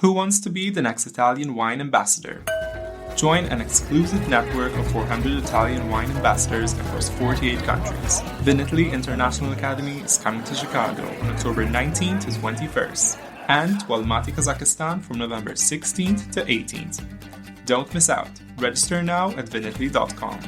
Who wants to be the next Italian wine ambassador? Join an exclusive network of 400 Italian wine ambassadors across 48 countries. Vinitaly International Academy is coming to Chicago on October 19th to 21st, and to Almaty, Kazakhstan from November 16th to 18th. Don't miss out. Register now at vinitaly.com.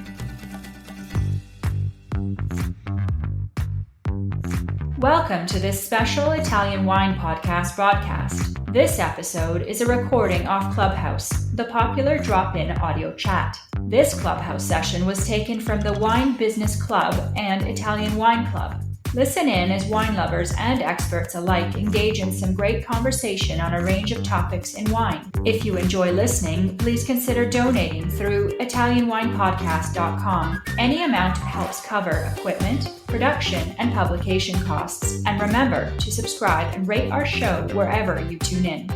Welcome to this special Italian wine podcast broadcast. This episode is a recording off Clubhouse, the popular drop-in audio chat. This Clubhouse session was taken from the Wine Business Club and Italian Wine Club. Listen in as wine lovers and experts alike engage in some great conversation on a range of topics in wine. If you enjoy listening, please consider donating through ItalianWinePodcast.com. Any amount helps cover equipment, production, and publication costs. And remember to subscribe and rate our show wherever you tune in.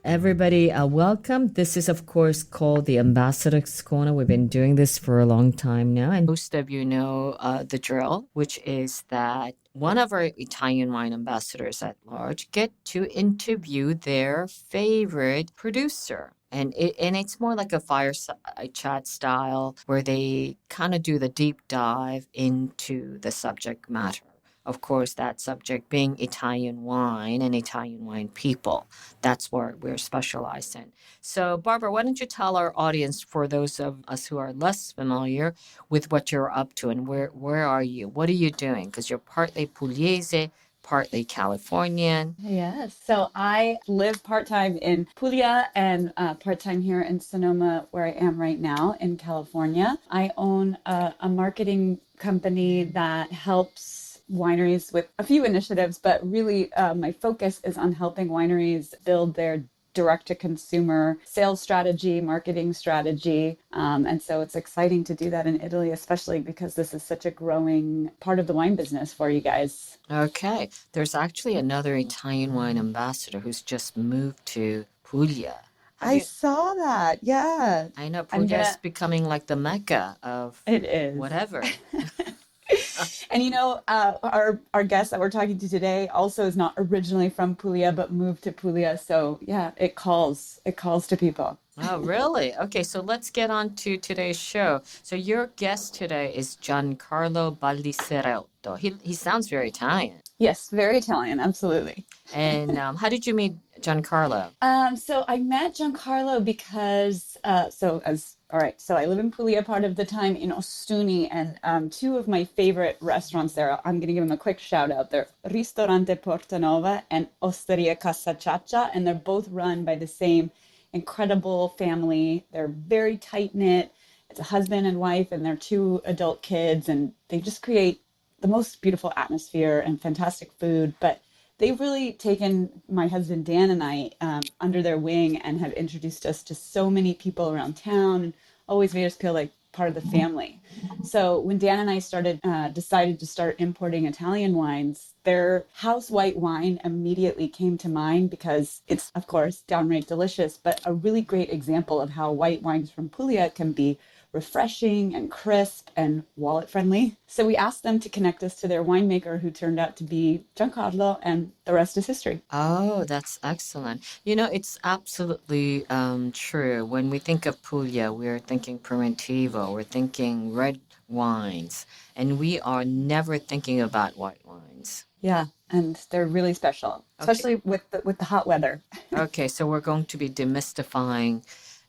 Everybody, welcome. This is, of course, called the Ambassadors Corner. We've been doing this for a long time now. And most of you know the drill, which is that one of our Italian wine ambassadors at large get to interview their favorite producer. And it's more like a fireside chat style where they kind of do the deep dive into the subject matter. Of course, that subject being Italian wine and Italian wine people. That's what we're specialized in. So, Barbara, why don't you tell our audience, for those of us who are less familiar with what you're up to and where are you? What are you doing? Because you're partly Pugliese, partly Californian. Yes. So I live part-time in Puglia and part-time here in Sonoma, where I am right now in California. I own a marketing company that helps wineries with a few initiatives, but really my focus is on helping wineries build their direct-to-consumer sales strategy, marketing strategy. And so it's exciting to do that in Italy, especially because this is such a growing part of the wine business for you guys. Okay. There's actually another Italian wine ambassador who's just moved to Puglia. I saw that. Yeah. I know Puglia is becoming like the Mecca of it is. Whatever. And you know, our guest that we're talking to today also is not originally from Puglia, but moved to Puglia. So yeah, it calls to people. Oh, really? Okay, so let's get on to today's show. So your guest today is Giancarlo Baldisserotto. He sounds very Italian. Yes, very Italian, absolutely. And how did you meet Giancarlo? So I met Giancarlo because, so I live in Puglia part of the time, in Ostuni, and two of my favorite restaurants there, I'm going to give them a quick shout out. They're Ristorante Portanova and Osteria Casa Ciaccia, and they're both run by the same incredible family. They're very tight-knit. It's a husband and wife and their two adult kids, and they just create the most beautiful atmosphere and fantastic food. But they've really taken my husband Dan and I under their wing and have introduced us to so many people around town and always made us feel like part of the family. So when Dan and I decided to start importing Italian wines, their house white wine immediately came to mind because it's, of course, downright delicious, but a really great example of how white wines from Puglia can be refreshing and crisp and wallet friendly. So we asked them to connect us to their winemaker, who turned out to be Giancarlo, and the rest is history. Oh, that's excellent. You know, it's absolutely true. When we think of Puglia, we're thinking Primitivo, we're thinking red wines, and we are never thinking about white wines. Yeah, and they're really special, especially with the hot weather. Okay, so we're going to be demystifying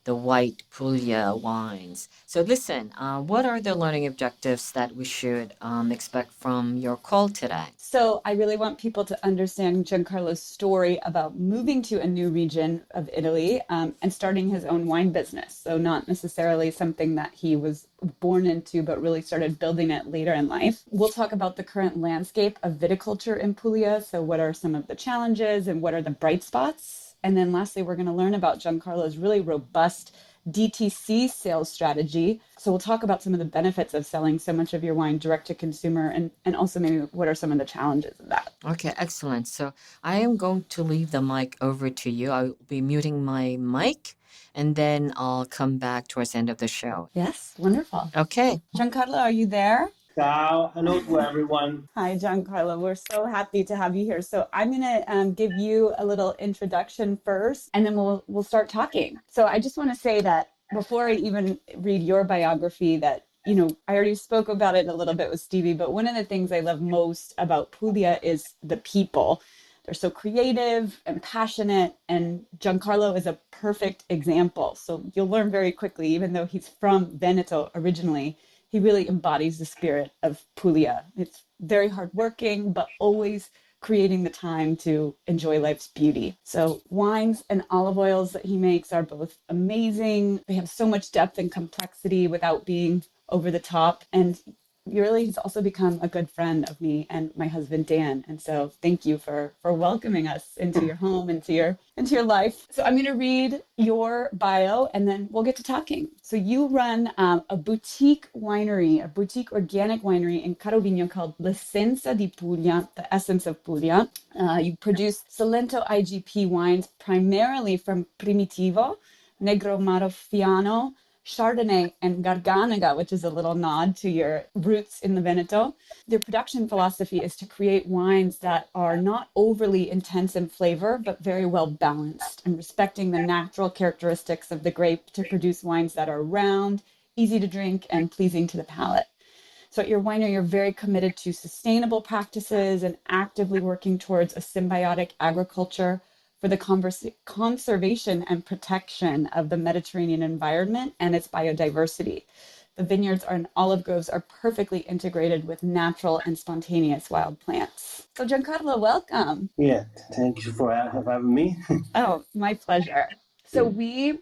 the white Puglia wines. So listen, what are the learning objectives that we should expect from your call today? So I really want people to understand Giancarlo's story about moving to a new region of Italy and starting his own wine business. So not necessarily something that he was born into, but really started building it later in life. We'll talk about the current landscape of viticulture in Puglia. So what are some of the challenges and what are the bright spots? And then lastly, we're going to learn about Giancarlo's really robust DTC sales strategy. So we'll talk about some of the benefits of selling so much of your wine direct to consumer and also maybe what are some of the challenges of that. Okay, excellent. So I am going to leave the mic over to you. I'll be muting my mic and then I'll come back towards the end of the show. Yes, wonderful. Okay. Giancarlo, are you there? Ciao. Hello to everyone. Hi, Giancarlo. We're so happy to have you here. So I'm going to give you a little introduction first, and then we'll start talking. So I just want to say that before I even read your biography, that I already spoke about it a little bit with Stevie, but one of the things I love most about Puglia is the people. They're so creative and passionate, and Giancarlo is a perfect example. So you'll learn very quickly, even though he's from Veneto originally, he really embodies the spirit of Puglia. It's very hardworking, but always creating the time to enjoy life's beauty. So wines and olive oils that he makes are both amazing. They have so much depth and complexity without being over the top. And really, he's also become a good friend of me and my husband Dan. And so thank you for welcoming us into your home, into your life. So I'm going to read your bio and then we'll get to talking. So you run a boutique winery, a boutique organic winery in Carovigno called L'Essenza di Puglia, the essence of Puglia. You produce Salento IGP wines primarily from Primitivo, Negro Maroffiano, Chardonnay, and Garganega, which is a little nod to your roots in the Veneto. Their production philosophy is to create wines that are not overly intense in flavor, but very well balanced and respecting the natural characteristics of the grape to produce wines that are round, easy to drink, and pleasing to the palate. So at your winery, you're very committed to sustainable practices and actively working towards a symbiotic agriculture for the conservation and protection of the Mediterranean environment and its biodiversity. The vineyards and olive groves are perfectly integrated with natural and spontaneous wild plants. So Giancarlo, welcome. Yeah, thank you for having me. Oh, my pleasure. So we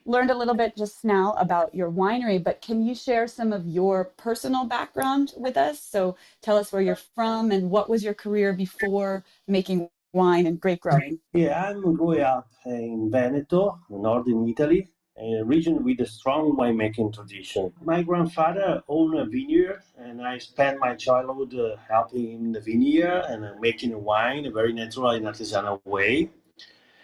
learned a little bit just now about your winery, but can you share some of your personal background with us? So tell us where you're from and what was your career before making wine and grape growing? Yeah, I'm growing up in Veneto, northern Italy, a region with a strong winemaking tradition. My grandfather owned a vineyard, and I spent my childhood helping him in the vineyard and making wine in a very natural and artisanal way.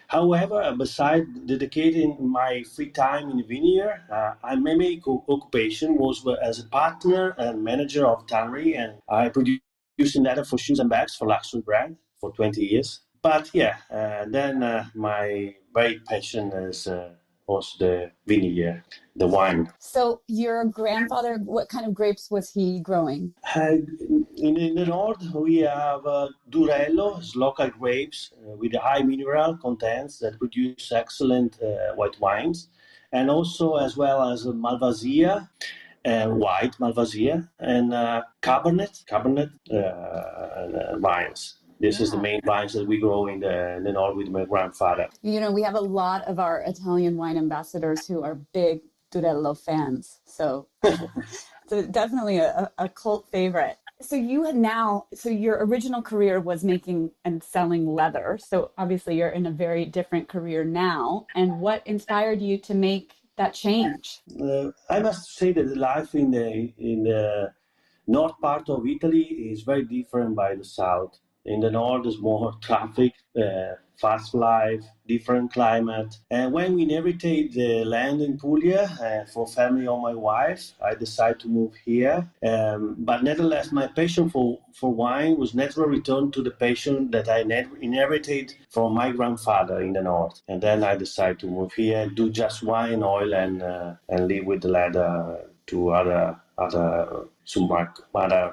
However, besides dedicating my free time in the vineyard, my main occupation was as a partner and manager of tannery, and I produced leather for shoes and bags for luxury brand for 20 years. But yeah, then my very passion is was the vineyard, the wine. So your grandfather, what kind of grapes was he growing? In the north, we have Durello, it's local grapes with high mineral contents that produce excellent white wines, and also as well as Malvasia, white Malvasia, and Cabernet vines. This is the main vines that we grow in the north with my grandfather. We have a lot of our Italian wine ambassadors who are big Durello fans. So definitely a cult favorite. So your original career was making and selling leather. So obviously you're in a very different career now. And what inspired you to make that change? I must say that the life in the north part of Italy is very different by the south. In the north, there's more traffic, fast life, different climate. And when we inherited the land in Puglia for family of my wife, I decided to move here. But nevertheless, my passion for wine was naturally returned to the passion that I inherited from my grandfather in the north. And then I decided to move here, do just wine, oil, and live with the leather to other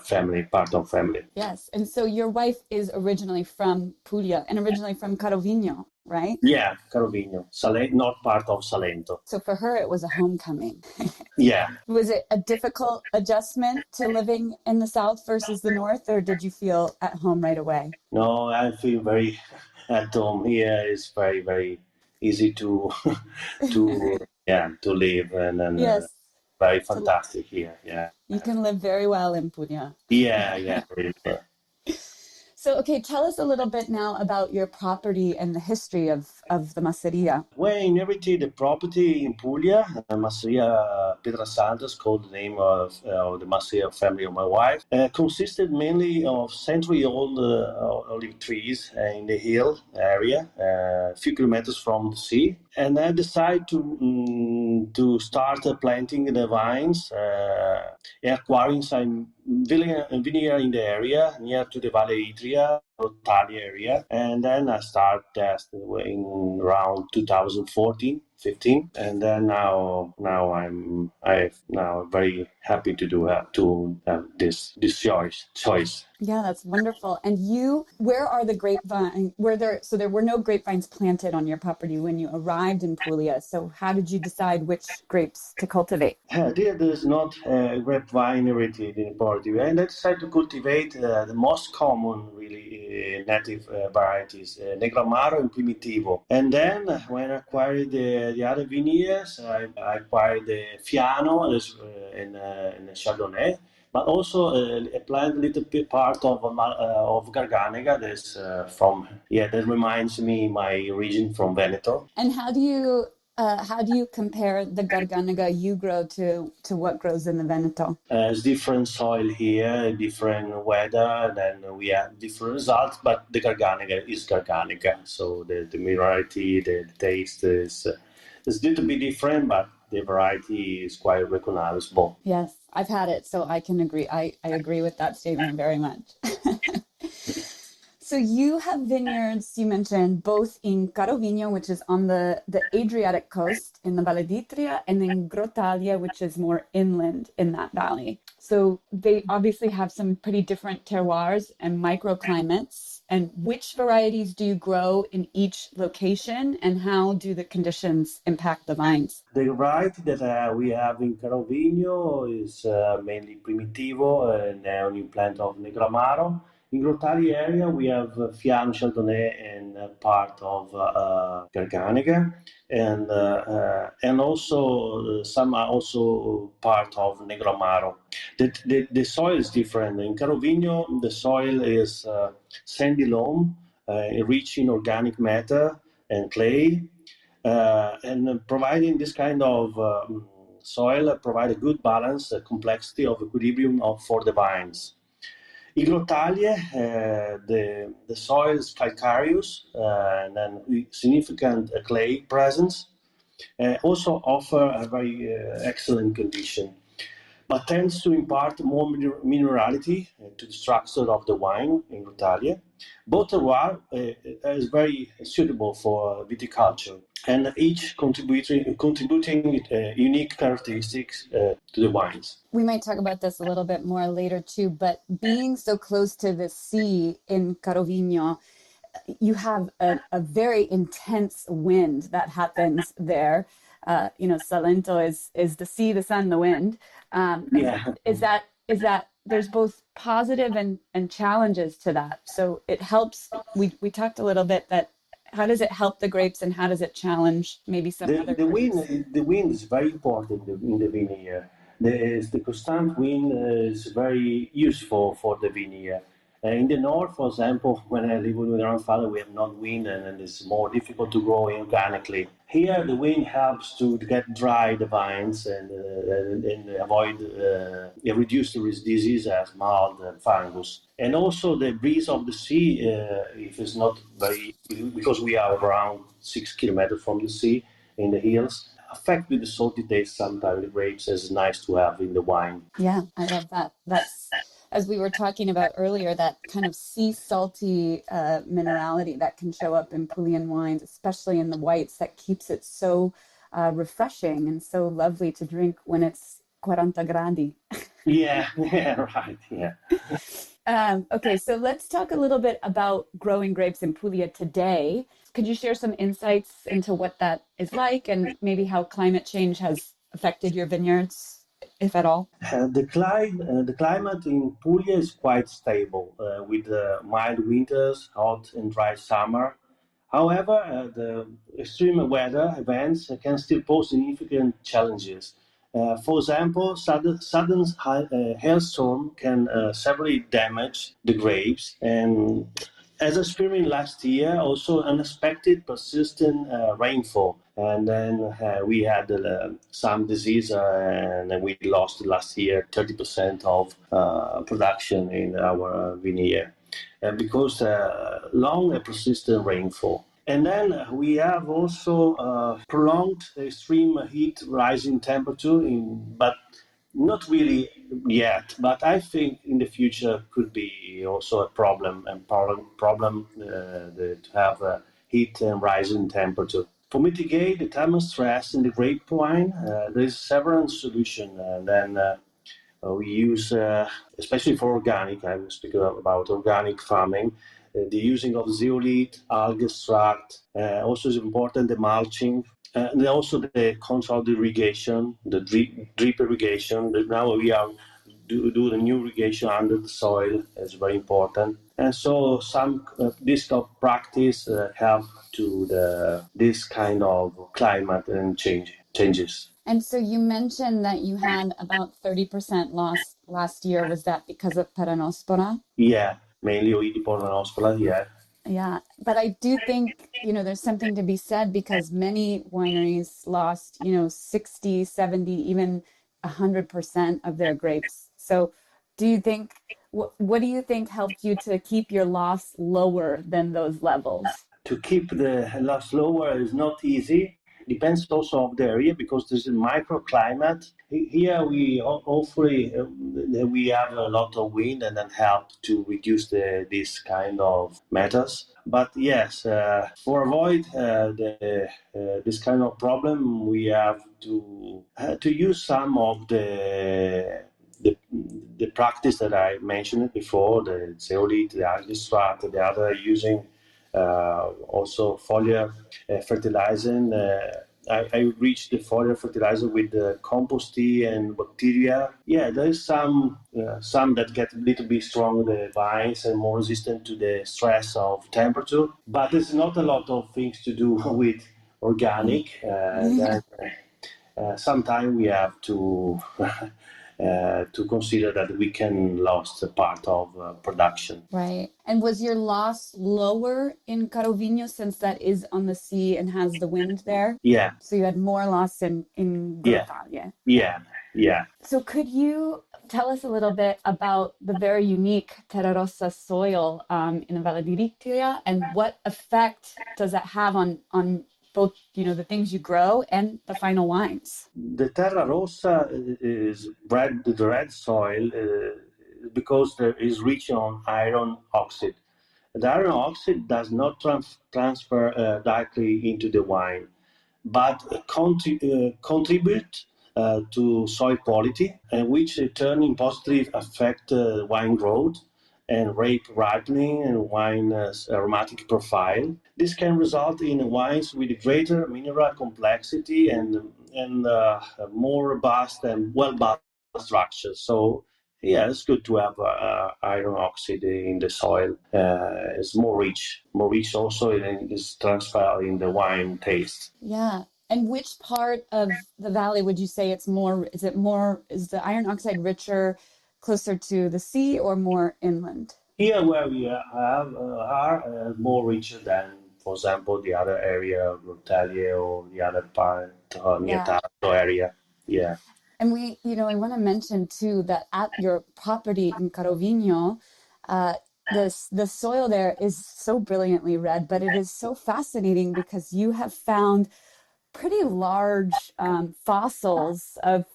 family, part of family. Yes. And so your wife is originally from Puglia and originally from Carovigno, right? Yeah, Carovigno, not part of Salento. So for her, it was a homecoming. Yeah. Was it a difficult adjustment to living in the South versus the North, or did you feel at home right away? No, I feel very at home here. It's very, very easy to live and Yes. Very fantastic here. Yeah. You can live very well in Puglia. Yeah. So, okay, tell us a little bit now about your property and the history of of the Masseria? When I inherited the property in Puglia, Masseria Pietrasanta, called the name of the Masseria family of my wife, consisted mainly of century-old olive trees in the hill area, a few kilometers from the sea. And I decided to start planting the vines, acquiring some vineyard in the area near to the Valle Itria, Grottaglie area, and then I started that in around 2014, 15, and then now I'm very happy to have this choice. Yeah, that's wonderful. And where are the grapevine? There were no grapevines planted on your property when you arrived in Puglia. So how did you decide which grapes to cultivate? There's not grapevine heredity in Portugal, and I decided to cultivate the most common, really native varieties, Negramaro and Primitivo. And then when I acquired the other vineyards, I acquired the Fiano and Chardonnay. But also I planted a little bit part of Garganega. That reminds me my region from Veneto. And how do you compare the Garganega you grow to what grows in the Veneto? It's different soil here, different weather, then we have different results. But the Garganega is Garganega, so the minerality, the taste is a little bit different, but the variety is quite recognizable. Yes, I've had it, so I can agree. I agree with that statement very much. So you have vineyards, you mentioned, both in Carovigno, which is on the Adriatic coast in the Valle d'Itria, and in Grottaglie, which is more inland in that valley. So they obviously have some pretty different terroirs and microclimates. And which varieties do you grow in each location, and how do the conditions impact the vines? The variety that we have in Carovigno is mainly Primitivo, and a new plant of Negramaro. In Grottaglie area, we have Fiano, Chardonnay, and part of Garganega, and also some are also part of Negramaro. The soil is different. In Carovigno, the soil is sandy loam, rich in organic matter and clay, and providing this kind of soil provide a good balance, a complexity of equilibrium for the vines. In Grottaglie, the soil is calcareous and then significant clay presence. Also offer a very excellent condition, but tends to impart more minerality to the structure of the wine in Grottaglie. Both terroir is very suitable for viticulture, and each contributing unique characteristics to the wines. We might talk about this a little bit more later too, but being so close to the sea in Carovigno, you have a very intense wind that happens there. Salento is the sea, the sun, the wind. Is that there's both positive and challenges to that. So it helps. We talked a little bit that how does it help the grapes and how does it challenge maybe some other grapes? The wind is very important in the vineyard. The constant wind is very useful for the vineyard. In the north, for example, when I live with my grandfather, we have not wind and it's more difficult to grow organically. Here, the wind helps to get dry the vines and avoid reduce the disease as mold and fungus. And also the breeze of the sea, if it's not very, because we are around 6 kilometers from the sea in the hills, affect with the salty taste sometimes the grapes is nice to have in the wine. Yeah, I love that. That's, as we were talking about earlier, that kind of sea salty minerality that can show up in Puglian wines, especially in the whites, that keeps it so refreshing and so lovely to drink when it's 40 gradi. Yeah, right, yeah. Okay, so let's talk a little bit about growing grapes in Puglia today. Could you share some insights into what that is like and maybe how climate change has affected your vineyards, if at all? The climate in Puglia is quite stable, with mild winters, hot and dry summer. However, the extreme weather events can still pose significant challenges. For example, sudden hailstorm can severely damage the grapes, and As experienced last year, also unexpected persistent rainfall. And then we had some disease and we lost last year 30% of production in our vineyard because long and persistent rainfall. And then we have also prolonged extreme heat, rising temperature, but not really yet. But I think in the future could be also a problem to have heat and rising temperature. For mitigate the thermal stress in the grape wine, there is several solutions. And then we use, especially for organic, I will speak about organic farming, the using of zeolite, algae extract. Also is important the mulching, and also the controlled irrigation, the drip irrigation. Now we are do the new irrigation under the soil is very important. And so some this kind of practice help to this kind of climate and changes. And so you mentioned that you had about 30% loss last year. Was that because of Peronospora? Yeah, mainly Oedipolonospora, yeah. Yeah, but I do think, there's something to be said because many wineries lost, 60, 70, even 100% of their grapes. So do you think, what do you think helped you to keep your loss lower than those levels? To keep the loss lower is not easy. Depends also of the area because there's a microclimate. Here we hopefully we have a lot of wind and then help to reduce this kind of matters. But yes, for avoid this kind of problem, we have to use some of the practice that I mentioned before, the zeolite, the algae extract, the other using also foliar fertilizing. I reached the foliar fertilizer with the compost tea and bacteria. Yeah, there is some that get a little bit stronger, the vines, and more resistant to the stress of temperature. But there's not a lot of things to do with organic. Sometimes we have to consider that we can lose a part of production. Right. And was your loss lower in Carovigno since that is on the sea and has the wind there? Yeah. So you had more loss in Grottaglie? Yeah. So could you tell us a little bit about the very unique Terra Rossa soil in Valle di Riccia and what effect does that have on both, the things you grow and the final wines? The Terra Rossa is the red soil because there is rich on iron oxide. The iron oxide does not transfer directly into the wine, but contribute to soil quality, and which in turn positively affect wine growth and rape ripening and wine aromatic profile. This can result in wines with greater mineral complexity and more robust and well-balanced structure. So yeah, it's good to have iron oxide in the soil. It's more rich also, and is transferred in the wine taste. Yeah. And which part of the valley would you say it's more? Is the iron oxide richer closer to the sea or more inland? Here where we are more richer than, for example, the other area of Grottaglie or the other part near Taranto area. Yeah. And I want to mention too that at your property in Carovigno, the soil there is so brilliantly red, but it is so fascinating because you have found pretty large fossils of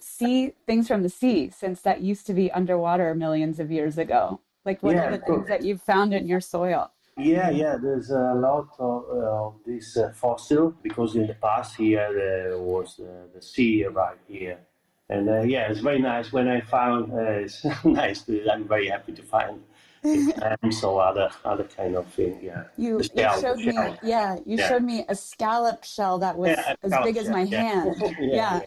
things from the sea, since that used to be underwater millions of years ago. Like, what are the things that you've found in your soil? Yeah. There's a lot of this fossil because in the past here there was the sea right here, and it's very nice. When I found it's nice. I'm very happy to find clams or other kind of thing. Yeah. You showed me. Yeah, you showed me a scallop shell that was as big as my hand. Yeah.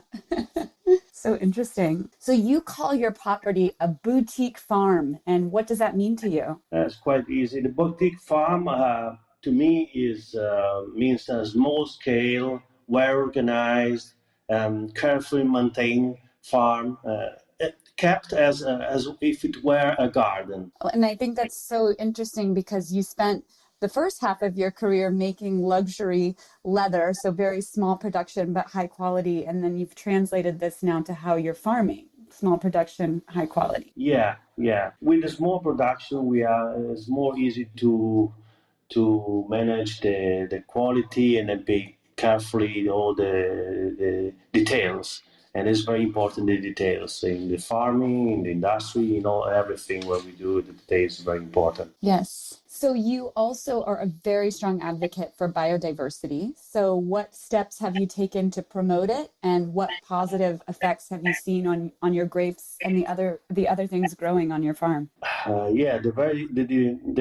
So interesting. So you call your property a boutique farm, and what does that mean to you? It's quite easy. The boutique farm to me means a small scale, well organized, carefully maintained farm. kept as if it were a garden. And I think that's so interesting because you spent the first half of your career making luxury leather, so very small production but high quality, and then you've translated this now to how you're farming, small production, high quality. Yeah. With the small production, it's more easy to manage the quality and then pay carefully all the details. And it's very important, the details in the farming, in the industry, everything what we do, the details is very important. Yes. So you also are a very strong advocate for biodiversity. So what steps have you taken to promote it, and what positive effects have you seen on your grapes and the other things growing on your farm? The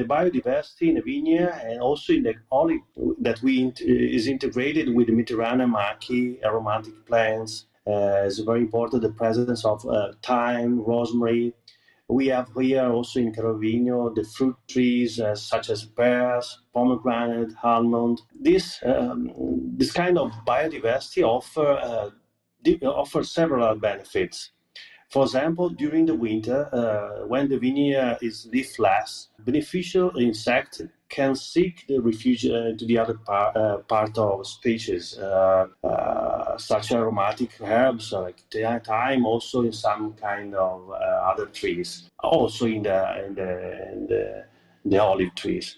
biodiversity in the vineyard and also in the olive that is integrated with the Mediterranean Machi aromatic plants is very important. The presence of thyme, rosemary. We have here also in Carovigno the fruit trees such as pears, pomegranate, almond. This kind of biodiversity offers several benefits. For example, during the winter, when the vineyard is leafless, beneficial insects can seek the refuge to the other part of species, such aromatic herbs like thyme, also in some kind of other trees, also in the olive trees.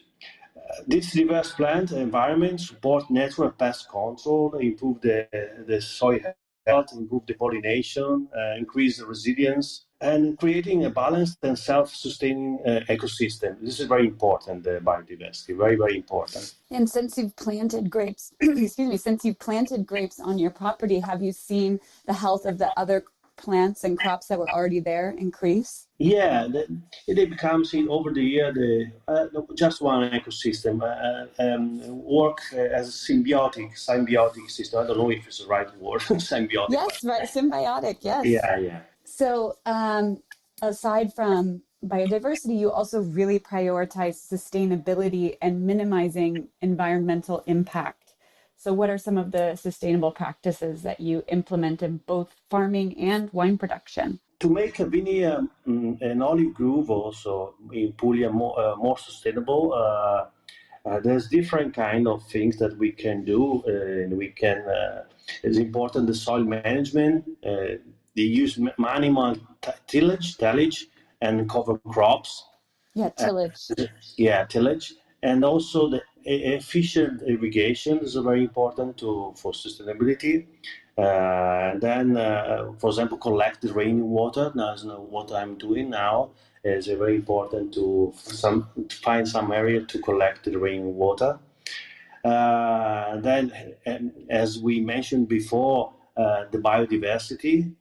This diverse plant environment support natural pest control, improve the soil health, improve the pollination, increase the resilience, and creating a balanced and self-sustaining ecosystem. This is very important, the biodiversity, very, very important. And since you've planted grapes, since you've planted grapes on your property, have you seen the health of the other plants and crops that were already there increase? Yeah, it becomes over the year just one ecosystem work as a symbiotic system. I don't know if it's the right word, symbiotic. Yes, right, symbiotic. Yes. Yeah. So, aside from biodiversity, you also really prioritize sustainability and minimizing environmental impact. So what are some of the sustainable practices that you implement in both farming and wine production? To make a vineyard and olive grove also in Puglia more sustainable, there's different kind of things that we can do, and it's important the soil management. They use minimal tillage and cover crops. Yeah, tillage. Tillage, and also the efficient irrigation is very important for sustainability. Then, for example, collect the rainwater. That's what I'm doing now. It's very important to find some area to collect the rainwater. Then, as we mentioned before, the biodiversity.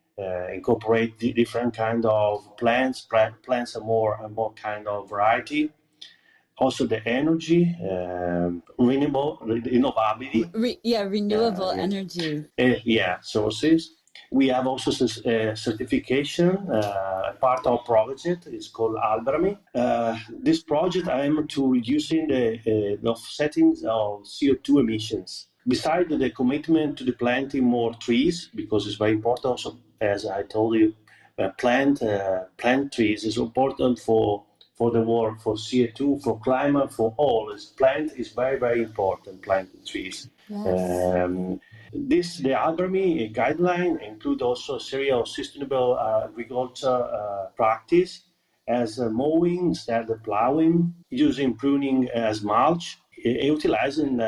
Incorporate the different kind of plants. Plants are more kind of variety. Also the energy, renewable energy. Sources. We have also certification. Part of project is called Alberami. This project aims to reducing the offsetting of CO2 emissions. Besides the commitment to the planting more trees, because it's very important also, as I told you, plant trees is important for the world, for CO2, for climate, for all. Plant is very, very important, planting trees. Yes. The Alberami guideline include also a series of sustainable agriculture practice as mowing instead of plowing, using pruning as mulch, utilizing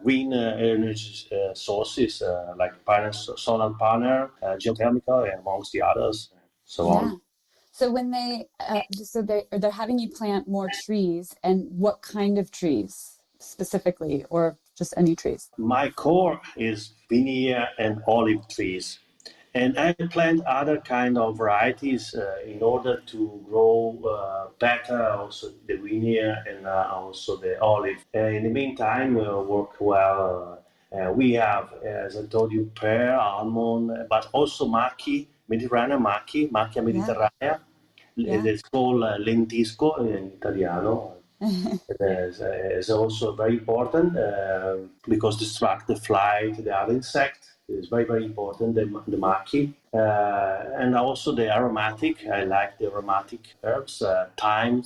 green energy sources like solar panel, geothermal, and amongst the others, so on. So when they're having you plant more trees, and what kind of trees specifically, or just any trees? My core is vineyard and olive trees, and I plant other kind of varieties in order to grow better also the vineyard and also the olive. In the meantime, work well. We have, as I told you, pear, almond, but also Machi, Mediterranean Machi, Macchia Mediterranea. It's called lentisco in Italiano. It's also very important because distract the fly to the other insect. is very, very important, the maqui. And also the aromatic. I like the aromatic herbs, thyme,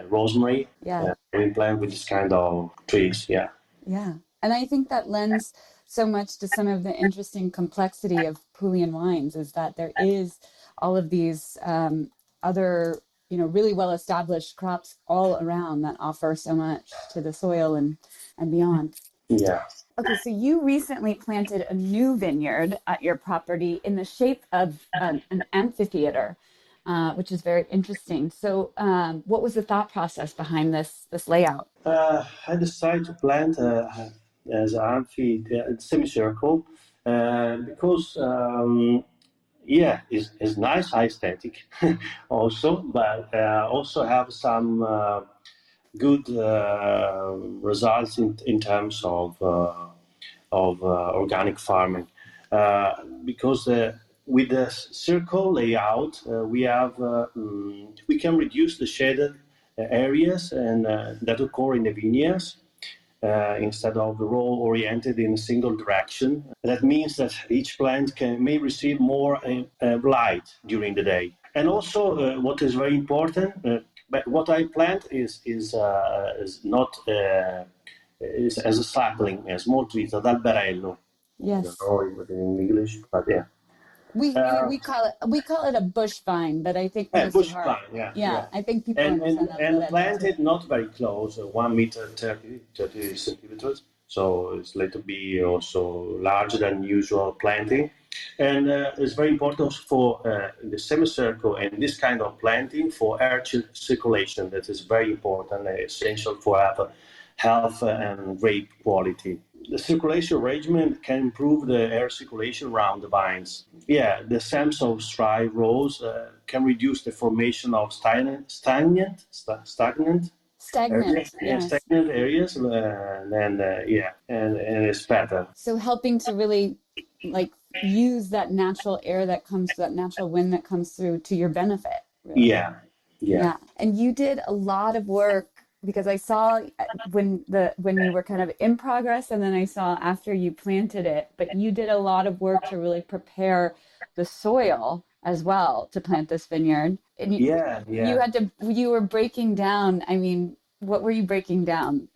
rosemary. Yeah. We plant with this kind of trees, yeah. Yeah. And I think that lends so much to some of the interesting complexity of Puglian wines, is that there is all of these other, really well-established crops all around that offer so much to the soil and beyond. Yeah. Okay, so you recently planted a new vineyard at your property in the shape of an amphitheater, which is very interesting. So what was the thought process behind this layout? I decided to plant as an semicircle because it's nice aesthetic also, but also have some good results in terms of organic farming, because with the circle layout we can reduce the shaded areas and that occur in the vineyards. Instead of row oriented in a single direction. That means that each plant may receive more light during the day. And also, what is very important, but what I plant is not is as a sapling, a small trees, ad alberello. Yes. I don't know it in English, but yeah. We call it a bush vine, but I think most bush of our vine, yeah. I think people understand that. And planted not very close, 1 meter 30 centimeters. So it's little be also larger than usual planting. And it's very important for the semicircle and this kind of planting for air circulation. That is very important, essential for have health and grape quality. The circulation regimen can improve the air circulation around the vines. Yeah, the stems of dry rows can reduce the formation of stagnant areas, and it's better. So helping to really use that natural air that natural wind that comes through to your benefit. Really. Yeah. And you did a lot of work, because I saw when you were kind of in progress, and then I saw after you planted it, but you did a lot of work to really prepare the soil as well to plant this vineyard. And you were breaking down. I mean, what were you breaking down?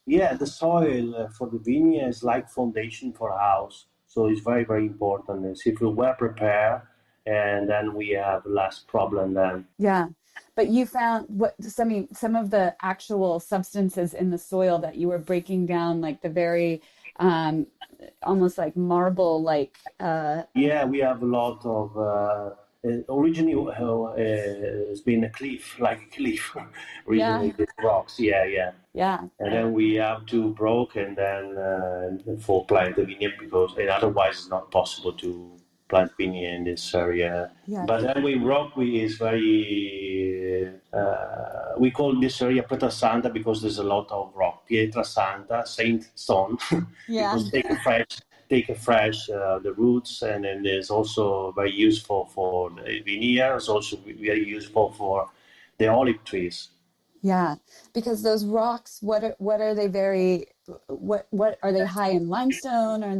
Yeah, the soil for the vineyard is like foundation for a house. So it's very, very important. It's if we well prepare, and then we have less problem then. Yeah. But you found some of the actual substances in the soil that you were breaking down, like the very almost like marble, like. Yeah, we have a lot of. Originally, it's been a cliff, originally with rocks. Yeah. And then we have to broke and then for plant the vineyard, because otherwise it's not possible to plant vineyard in this area. Yeah. But then is very. We call this area Pietra Santa because there's a lot of rock. Pietra Santa, Saint Stone. Yeah. Because take a fresh the roots, and then there's also very useful for the vineyard. It's also very useful for the olive trees. Yeah, because those rocks, what are they what are they high in limestone? Are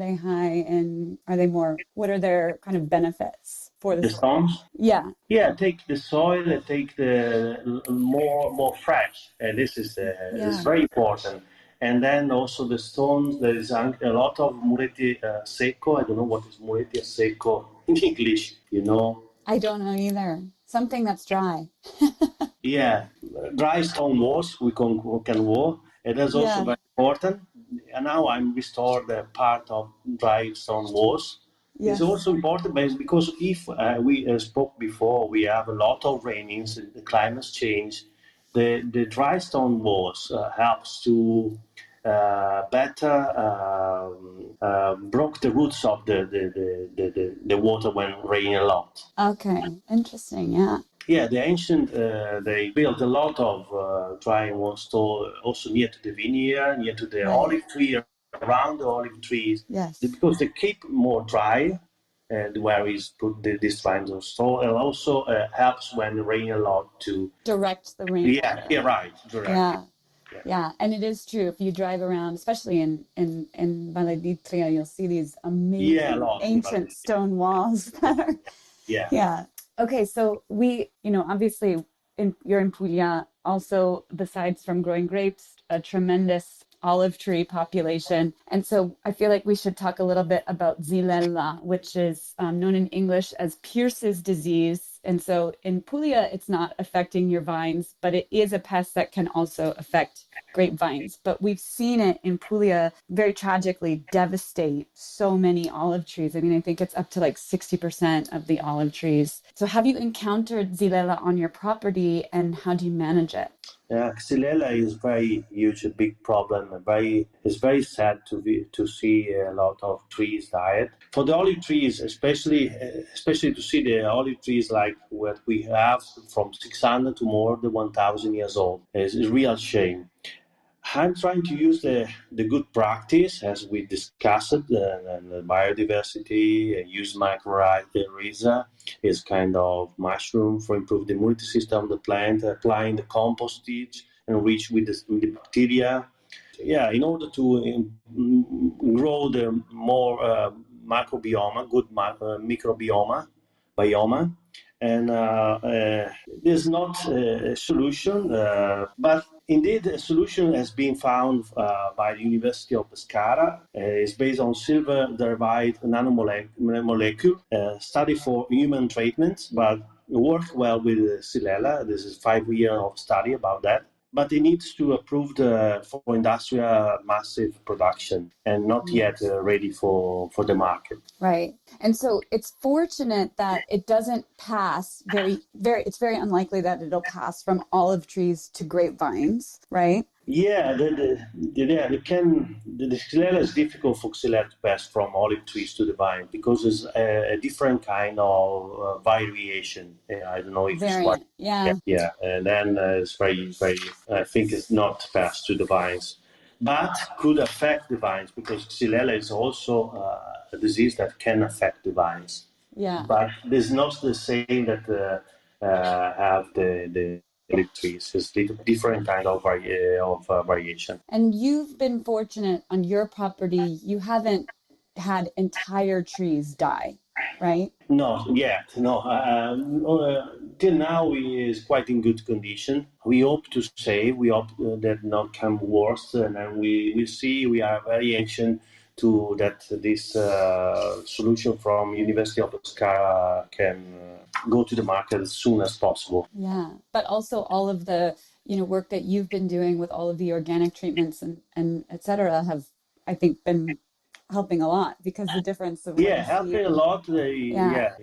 they more, what are their kind of benefits for the stones? Yeah. Yeah, take the soil and take the more fresh. And this is is very important. And then also the stones, there is a lot of murete secco. I don't know what is murete secco in English, I don't know either. Something that's dry. Yeah, dry stone walls we can wall. And that's also very important. And now I'm restored the part of dry stone walls. Yes. It's also important because if we spoke before, we have a lot of rainings, the climate change. The dry stone walls helps to better broke the roots of the water when raining a lot. Okay, interesting. Yeah. Yeah, the ancient they built a lot of dry wall store also near to the vineyard, near to the olive tree, around the olive trees. Yes. Because they keep more dry. Where is put this kind of store, and also helps when rain a lot to direct the rain. Yeah, right. Direct. Yeah, Yeah, and it is true. If you drive around, especially in Valeditria, you'll see these Yeah, a amazing lot. ancient stone walls that are, Yeah. yeah. Okay, so obviously you're in Puglia, also besides from growing grapes, a tremendous olive tree population. And so I feel like we should talk a little bit about Xylella, which is known in English as Pierce's disease. And so in Puglia, it's not affecting your vines, but it is a pest that can also affect grapevines. But we've seen it in Puglia very tragically devastate so many olive trees. I mean, I think it's up to like 60% of the olive trees. So have you encountered Xylella on your property, and how do you manage it? Yeah, Xylella is very huge, a big problem. It's very sad to see a lot of trees died. For the olive trees, especially to see the olive trees like what we have from 600 to more than 1,000 years old is a real shame. I'm trying to use the good practice as we discussed, and the biodiversity, use mycorrhiza is kind of mushroom for improve the immunity system of the plant, applying the compostage enriched with the bacteria. Yeah, in order to grow the more microbiome, good microbiome, biome, and there's not a solution, but indeed a solution has been found by the University of Pescara. It's based on silver-derived nanomolecule study for human treatments, but it worked well with Xylella. This is 5 years of study about that. But it needs to approve for industrial massive production and not yet ready for the market. Right. And so it's fortunate that it doesn't pass it's very unlikely that it'll pass from olive trees to grapevines, right? Yeah, the Xylella is difficult for Xylella to pass from olive trees to the vine because it's a different kind of variation. I don't know if it's Variant, yeah. yeah, and then it's very. I think it's not passed to the vines, but could affect the vines because Xylella is also a disease that can affect the vines. Yeah. But there's not the same that have the olive trees. It's different kind of variation. And you've been fortunate on your property. You haven't had entire trees die, right? No, yet, no. Till now, he is quite in good condition. We hope to save. We hope that not come worse, and then we see. We are very anxious to that this solution from University of Pescara can go to the market as soon as possible. Yeah, but also all of the work that you've been doing with all of the organic treatments and et cetera have, I think, been helping a lot because the difference of helping a lot. Yeah.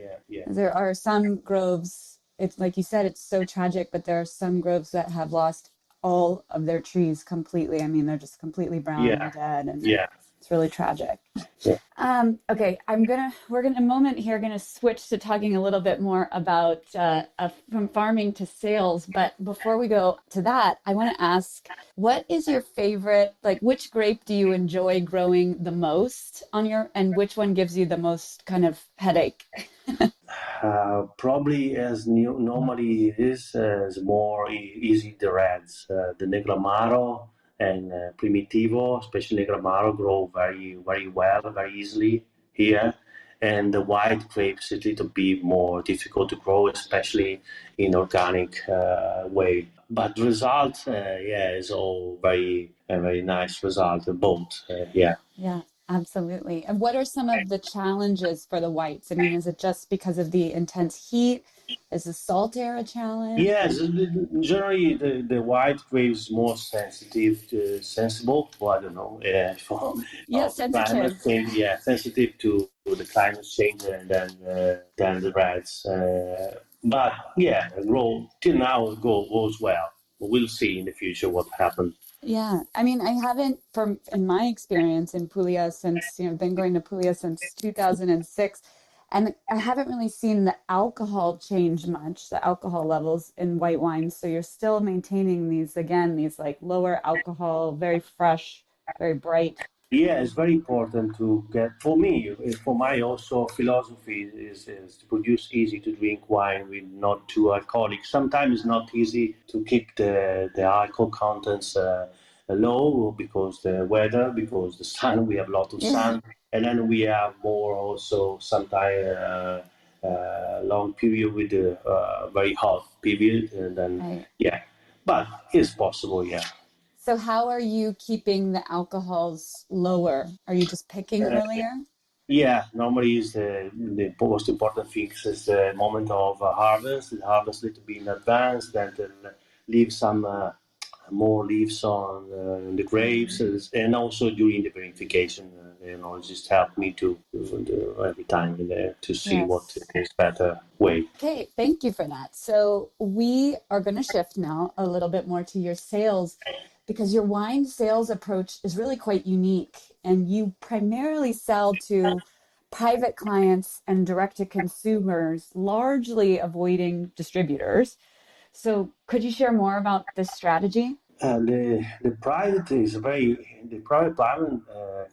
There are some groves. It's like you said, it's so tragic, but there are some groves that have lost all of their trees completely. I mean, they're just completely brown and dead, and it's really tragic. Yeah. Okay, we're gonna in a moment here gonna switch to talking a little bit more about from farming to sales. But before we go to that, I want to ask, what is your favorite? Like, which grape do you enjoy growing the most and which one gives you the most kind of headache? Probably as normally it is more easy the reds, the Negramaro and Primitivo, especially Negramaro, grow very well, very easily here. And the white grapes is a little bit more difficult to grow, especially in organic way. But the result, is all very nice result, both, Yeah, absolutely. And what are some of the challenges for the whites? I mean, is it just because of the intense heat? Is the salt air a challenge? Yes, generally the white grape is more sensible. Well, I don't know. Sensitive. Sensitive to the climate change than the reds. But till now goes well. We'll see in the future what happens. Yeah, I mean, I haven't, in my experience in Puglia since, I've been going to Puglia since 2006, and I haven't really seen the alcohol change much, the alcohol levels in white wines. So you're still maintaining these like lower alcohol, very fresh, very bright. Yeah, it's very important to get, for me, for my also philosophy is to produce easy to drink wine with not too alcoholic. Sometimes it's not easy to keep the alcohol contents low because the weather, because the sun, we have a lot of sun. And then we have more also sometimes long period with the very hot period. And then, but it's possible, So how are you keeping the alcohols lower? Are you just picking earlier? Yeah, normally is the most important thing is the moment of harvest. The harvest little bit in advance, then leave some more leaves on the grapes, and also during the vinification. Just help me to every time to see what is better way. Okay, thank you for that. So we are going to shift now a little bit more to your sales, because your wine sales approach is really quite unique, and you primarily sell to private clients and direct to consumers, largely avoiding distributors. So could you share more about this strategy? The private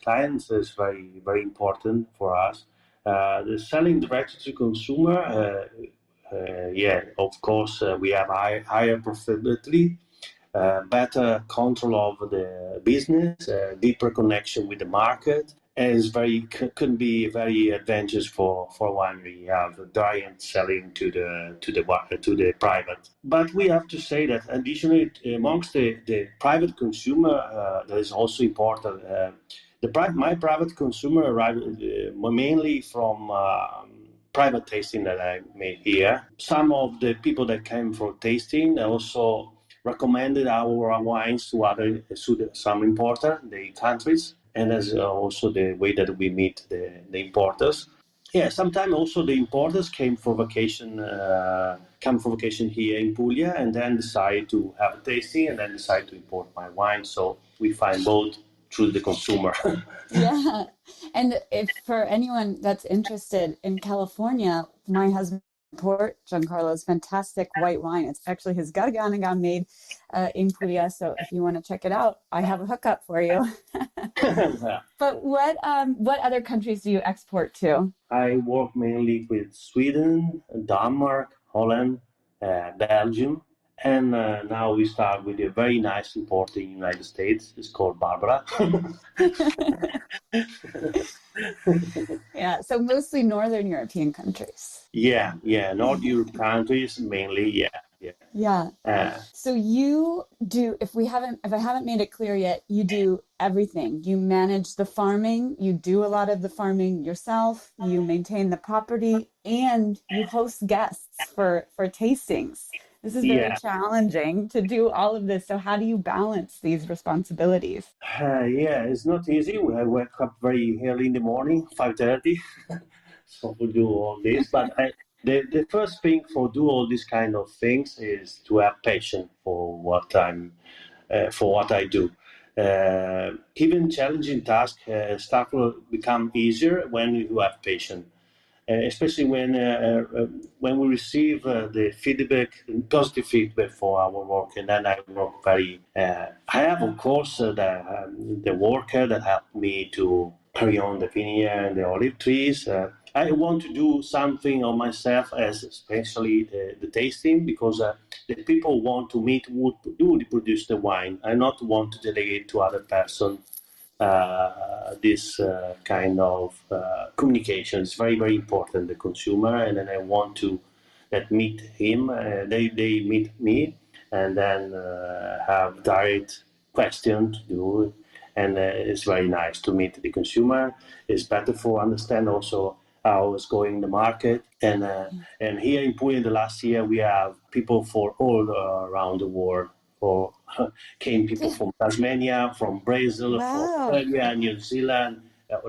clients is very important for us. The selling direct to consumer, of course, we have higher profitability, better control of the business, deeper connection with the market, and can be very advantageous for winery. You have direct selling to the private. But we have to say that additionally, amongst the private consumer, that is also important. My private consumer arrive mainly from private tasting that I made here. Some of the people that came for tasting also recommended our wines to some importer, the countries, and that's also the way that we meet the importers. Yeah, sometimes also the importers come for vacation here in Puglia, and then decide to have a tasting, and then decide to import my wine. So we find both through the consumer. Yeah. And if for anyone that's interested in California, my husband import Giancarlo's fantastic white wine. It's actually his Garganega made in Puglia. So if you want to check it out, I have a hookup for you. But what other countries do you export to? I work mainly with Sweden, Denmark, Holland, Belgium, and now we start with a very nice import in the United States. It's called Barbara. Yeah, so mostly Northern European countries. Yeah, North Europe countries mainly. Yeah. So you do, if I haven't made it clear yet, you do everything. You manage the farming, you do a lot of the farming yourself, you maintain the property, and you host guests for tastings. This is very challenging to do all of this. So how do you balance these responsibilities? It's not easy. I wake up very early in the morning, 5:30, so we do all this. But the first thing for do all these kind of things is to have patience for what I do. Even challenging tasks start to become easier when you have patience. Especially when we receive the feedback, positive feedback for our work, and then I work very. I have, of course, the worker that helped me to carry on the vineyard and the olive trees. I want to do something on myself, as especially the tasting, because the people want to meet who do produce the wine. I not want to delegate to other person this kind of communication is very important. The consumer, and then I want to that meet him. They meet me, and then have direct question to do. And it's very nice to meet the consumer. It's better for understand also how it's going the market. And here in Puglia, in the last year, we have people for all around the world. For came people from Tasmania, from Brazil, from Australia, New Zealand,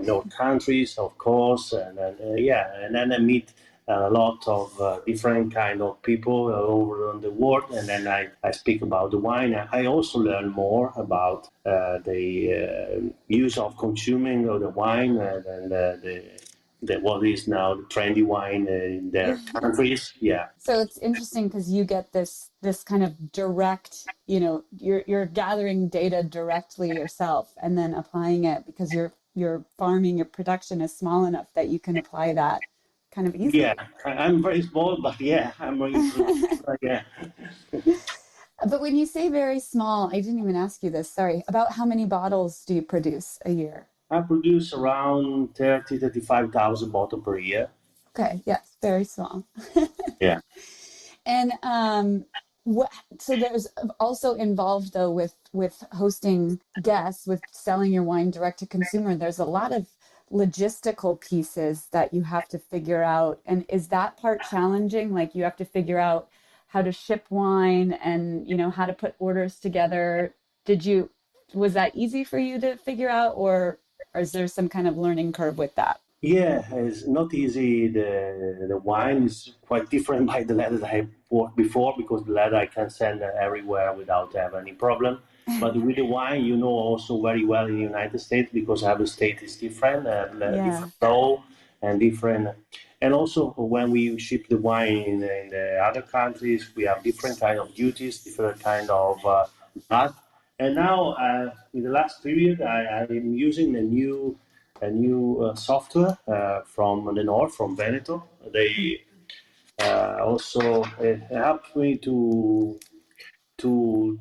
North countries, of course, and then I meet a lot of different kind of people all over the world, and then I speak about the wine. I also learn more about the use of consuming of the wine and what is now the trendy wine in their countries. Yeah. So it's interesting because you get this kind of direct, you're gathering data directly yourself and then applying it, because your farming, your production is small enough that you can apply that kind of easily. Yeah, I'm very small, but I'm very yeah. But when you say very small, I didn't even ask you this, sorry, about how many bottles do you produce a year? I produce around 35,000 bottles per year. Okay, yes, very small. Yeah. And what so there's also involved though with hosting guests, with selling your wine direct to consumer, there's a lot of logistical pieces that you have to figure out. And is that part challenging? Like you have to figure out how to ship wine and how to put orders together. Was that easy for you to figure out, or is there some kind of learning curve with that? Yeah, it's not easy. The wine is quite different by the leather that I bought before, because the leather I can send everywhere without having any problem. But with the wine, you know also very well in the United States, because every state is different, Yeah. different law and different. And also when we ship the wine in the other countries, we have different kind of duties, different kind of VAT. And now in the last period, I am using a new software from the north, from Veneto. They also helped me to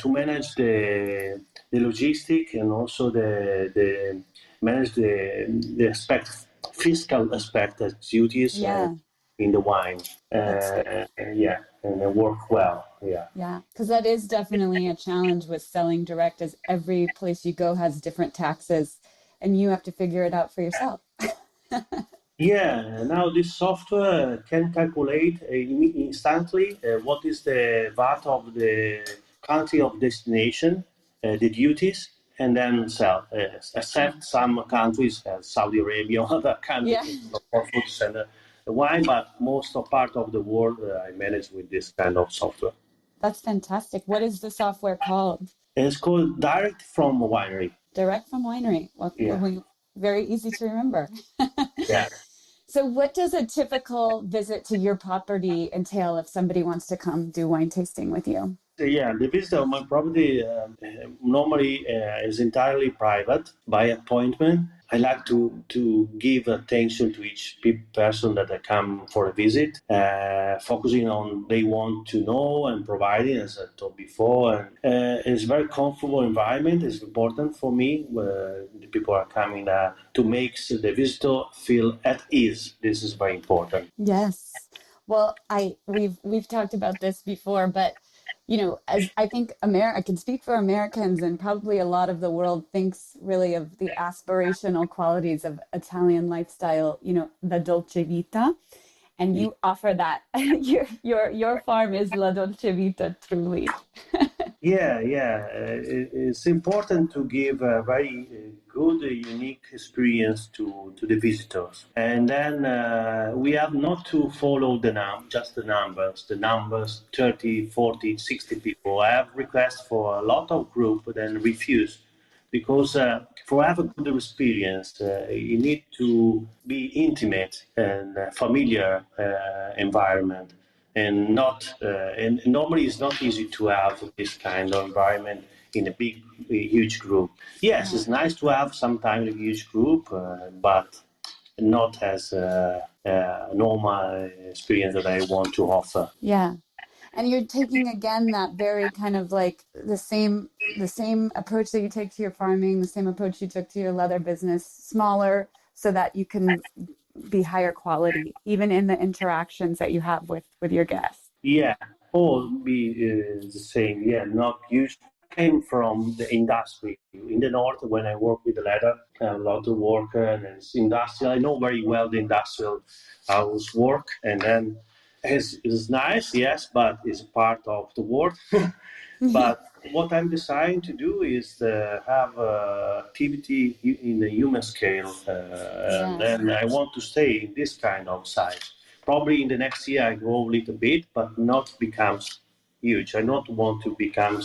manage the logistic, and also the manage the fiscal aspect as duties Yeah. in the wine. That's good. Yeah, and it worked well. Yeah. Yeah, because that is definitely a challenge with selling direct, as every place you go has different taxes and you have to figure it out for yourself. Yeah, now this software can calculate instantly what is the VAT of the country of destination, the duties, and then sell. Except some countries, Saudi Arabia, other countries, Yeah, for food and the wine, but most of part of the world I manage with this kind of software. that's fantastic. What is the software called? And it's called Direct from Winery. Direct from Winery. Well, Yeah, very easy to remember. yeah. So, what does a typical visit to your property entail if somebody wants to come do wine tasting with you? Yeah, the visit of my property normally is entirely private by appointment. I like to give attention to each person that I come for a visit, focusing on they want to know and providing, as I told before. And it's a very comfortable environment. It's important for me. The people are coming to make the visitor feel at ease. This is very important. Yes. Well, we've talked about this before, but as I think I can speak for Americans, and probably a lot of the world thinks really of the aspirational qualities of Italian lifestyle, the dolce vita, and you offer that. Your farm is la dolce vita, truly. Yeah, yeah. It's important to give a very good, unique experience to the visitors. And then we have not to follow just the numbers. The numbers, 30, 40, 60 people. I have requests for a lot of group, then refuse. Because for have a good experience, you need to be intimate and familiar environment, and not and normally it's not easy to have this kind of environment in a big huge group. Yes, Yeah. it's nice to have sometimes a huge group, but not as a normal experience that I want to offer. Yeah. And you're taking again that very kind of like the same approach that you take to your farming, the same approach you took to your leather business, smaller so that you can be higher quality, even in the interactions that you have with your guests. Yeah, all be the same. Yeah, not huge. Came from the industry in the north when I work with the leather. A lot of work, and it's industrial. I know very well the industrial house work, and then it's nice, yes, but it's part of the work. Yeah. But what I'm deciding to do is have activity in the human scale, and Yes. then I want to stay in this kind of size. Probably in the next year I grow a little bit, but not becomes huge. I don't want to become,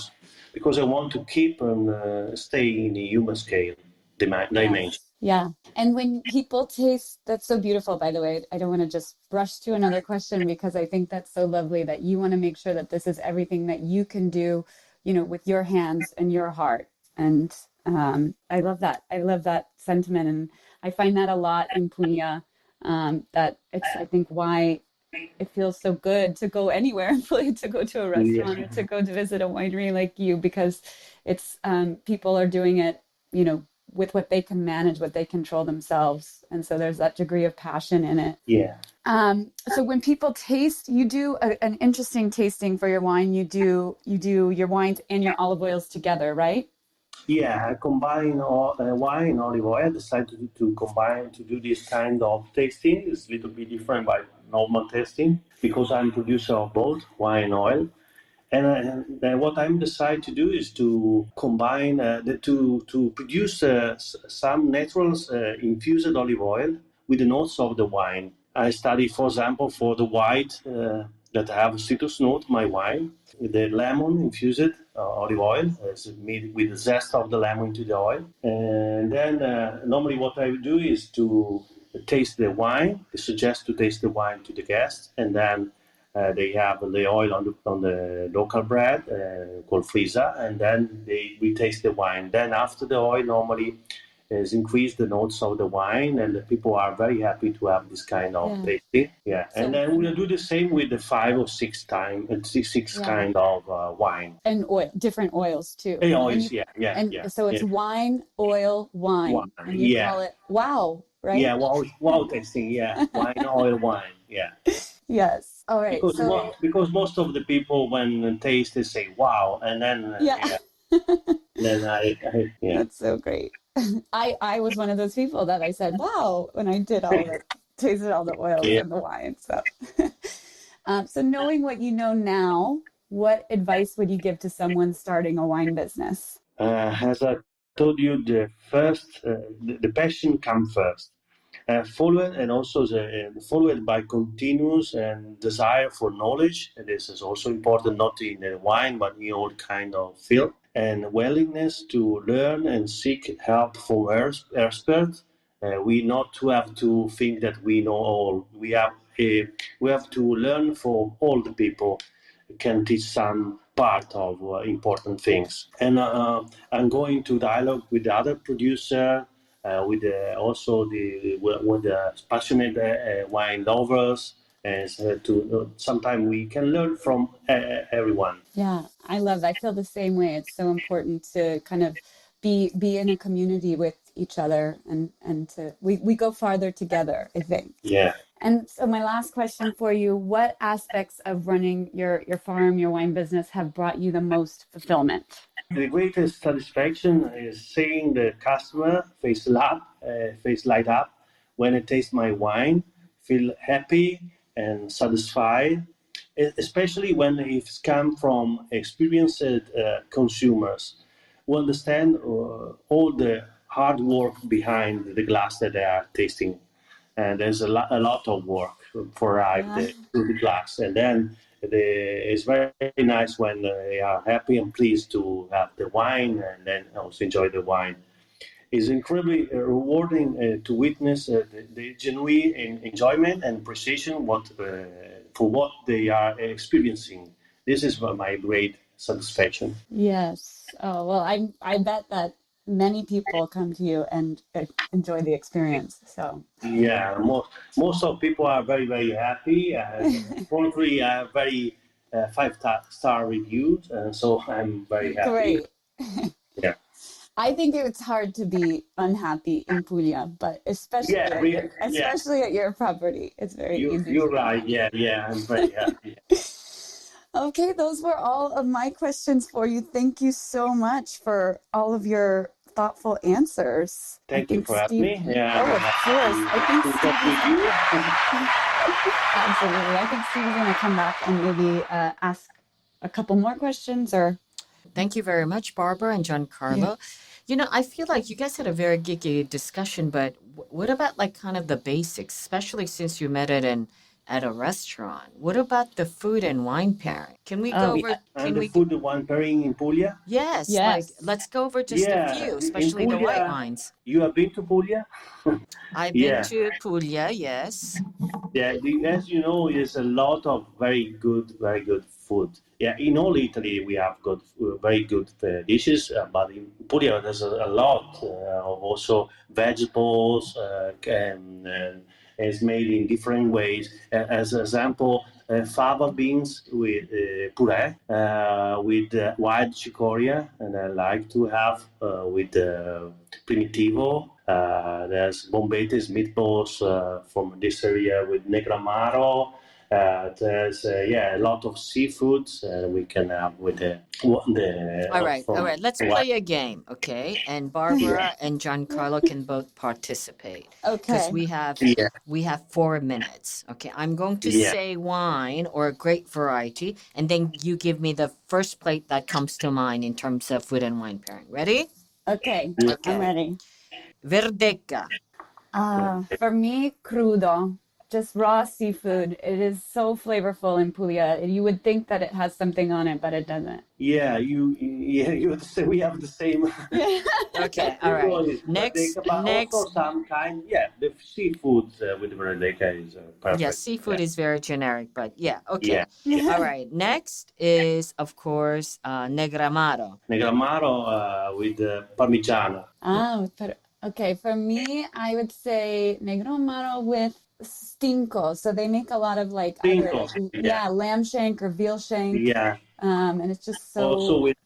because I want to keep and stay in the human scale dimension. Yes. Yeah. And when people taste, that's so beautiful, by the way. I don't want to just rush to another question, because I think that's so lovely that you want to make sure that this is everything that you can do, with your hands and your heart. And I love that. I love that sentiment. And I find that a lot in Puglia. That it's, I think, why it feels so good to go anywhere, to go to a restaurant or to go to visit a winery like you, because it's people are doing it, with what they can manage, what they control themselves. And so there's that degree of passion in it. Yeah. So when people taste, you do an interesting tasting for your wine. You do your wines and your olive oils together, right? Yeah, I combine wine and olive oil. I decided to combine to do this kind of tasting. It's a little bit different by normal tasting because I'm producer of both wine and oil. And what I'm decided to do is to combine to produce some natural infused olive oil with the notes of the wine. I study, for example, for the white that have citrus note, my wine, the lemon infused olive oil is made with the zest of the lemon into the oil. And then normally what I do is to taste the wine. I suggest to taste the wine to the guests, and then they have the oil on the local bread called frisa, and then we taste the wine. Then after the oil normally has increased the notes of the wine, and the people are very happy to have this kind of tasting. Yeah, so, and then we'll do the same with the 5 or 6 kind of wine and different oils too. And oils, yeah. So it's wine, oil, wine, and you call it wow, right? Yeah, wow tasting. Yeah, wine, oil, wine. Yeah. Yes. All right. Because most of the people when taste they say wow, and then then I That's so great. I was one of those people that I said wow when I did tasted all the oils and the wine. So, so knowing what you know now, what advice would you give to someone starting a wine business? As I told you, the passion comes first. Followed and also followed by continuous and desire for knowledge. And this is also important, not in the wine, but in all kind of field. And willingness to learn and seek help from experts. We not to have to think that we know all. We have to learn from all the people can teach some part of important things. And I'm going to dialogue with the other producer, with also with the passionate wine lovers, and sometimes we can learn from everyone. Yeah, I love that. I feel the same way. It's so important to kind of be in a community with each other, and we go farther together, I think. Yeah. And so my last question for you, what aspects of running your farm, your wine business have brought you the most fulfillment? The greatest satisfaction is seeing the customer face light up when I taste my wine, feel happy and satisfied, especially when it's come from experienced consumers who understand all the hard work behind the glass that they are tasting. And there's a lot of work for arrive to the glass, and then it's very nice when they are happy and pleased to have the wine and then also enjoy the wine. It's incredibly rewarding to witness the genuine enjoyment and appreciation for what they are experiencing. This is my great satisfaction. Yes. Oh, well, I bet that many people come to you and enjoy the experience. So yeah, most of people are very, very happy. Fortunately, very 5-star reviews, and so I'm very happy. Great. Yeah. I think it's hard to be unhappy in Puglia, but especially at your property, it's very easy. You're right. Yeah, I'm very happy. Okay, those were all of my questions for you. Thank you so much for all of your thoughtful answers. Thank you for having me. Yeah. Oh, of course. I think absolutely. I think Steve's going to come back and maybe ask a couple more questions or. Thank you very much, Barbara and Giancarlo. Yeah. I feel like you guys had a very geeky discussion, but what about like kind of the basics, especially since you met at a restaurant? What about the food and wine pairing? Can we go over? Food and wine pairing in Puglia? Yes. Like, let's go over just a few, especially Puglia, the white wines. You have been to Puglia? I've been to Puglia, yes. Yeah, as you know, there's a lot of very good food. Yeah, in all Italy we have very good dishes, but in Puglia there's a lot of also vegetables and is made in different ways. As an example, fava beans with puree, with wild chicoria, and I like to have with primitivo. There's bombetes meatballs from this area with negramaro. There's a lot of seafoods we can have with the All right. Let's play a game, okay? And Barbara and Giancarlo can both participate because Okay. we have 4 minutes. Okay, I'm going to say wine or a grape variety, and then you give me the first plate that comes to mind in terms of food and wine pairing. Ready? Okay. Okay. I'm ready. Verdecca. For me, crudo, just raw seafood. It is so flavorful in Puglia. You would think that it has something on it, but it doesn't. You would say we have the same. Okay, all right. Next. Also some kind, the seafood with Verdecca is perfect. Yeah, seafood is very generic, but okay. All right. Next is, of course, Negramaro. Negramaro with Parmigiano. Okay. For me, I would say Negro Amaro with stinco. So they make a lot of like Stinco, lamb shank or veal shank. Yeah. And it's just so. Also with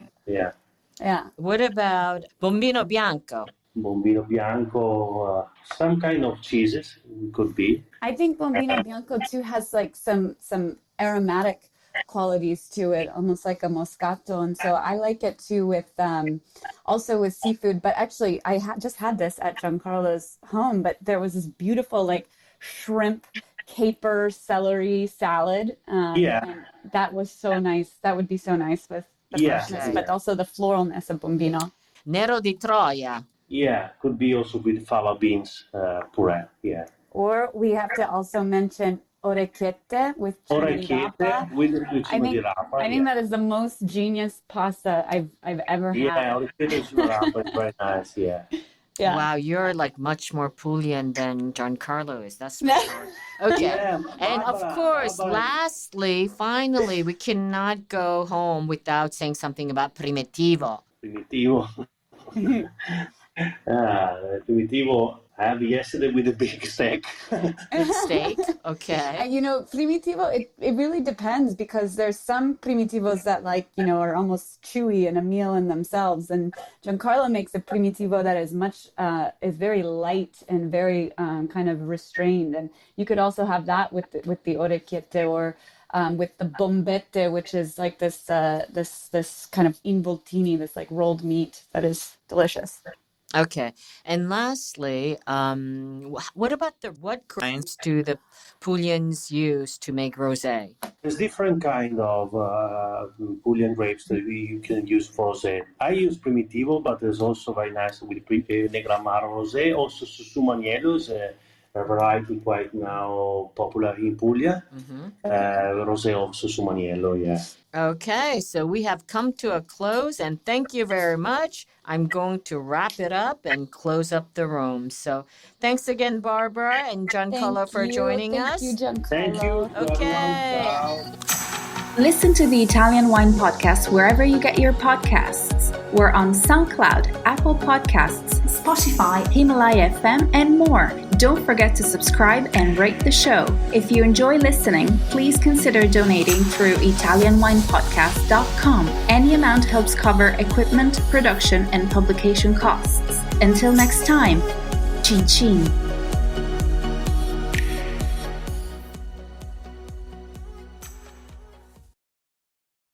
What about Bombino Bianco? Bombino Bianco, some kind of cheeses could be. I think Bombino Bianco too has like some aromatic qualities to it, almost like a moscato, and so I like it too with also with seafood. But actually, I just had this at Giancarlo's home, but there was this beautiful like shrimp caper celery salad. And that was so nice. That would be so nice with the freshness, but also the floralness of Bombino. Nero di Troia. Yeah, could be also with fava beans puree. Yeah. Or we have to also mention orecchiette with cima di rapa. I think that is the most genius pasta I've ever had. Yeah, orecchiette cima di rapa is very nice. Yeah. Wow, you're like much more Puglian than Giancarlo is. That's for sure. Okay. And of course, lastly, finally, we cannot go home without saying something about Primitivo. Primitivo I had yesterday with a big steak. Steak, okay. You know, primitivo, it really depends because there's some primitivos that are almost chewy and a meal in themselves. And Giancarlo makes a primitivo that is very light and very kind of restrained. And you could also have that with the orecchiette or with the bombette, which is like this kind of involtini, this like rolled meat that is delicious. Okay. And lastly, what about what grains do the Puglians use to make rosé? There's different kind of Puglian grapes that you can use for rosé. I use Primitivo, but there's also very nice with Negramaro rosé. Also Susumaniello is a variety quite now popular in Puglia. Rosé of Susumaniello, yeah. Okay, so we have come to a close, and thank you very much. I'm going to wrap it up and close up the room. So thanks again, Barbara and Giancarlo, for joining us. Thank you, Giancarlo. Thank you. Okay. Listen to the Italian Wine Podcast wherever you get your podcasts. We're on SoundCloud, Apple Podcasts, Spotify, Himalaya FM, and more. Don't forget to subscribe and rate the show. If you enjoy listening, please consider donating through ItalianWinePodcast.com. Any amount helps cover equipment, production, and publication costs. Until next time, cin cin.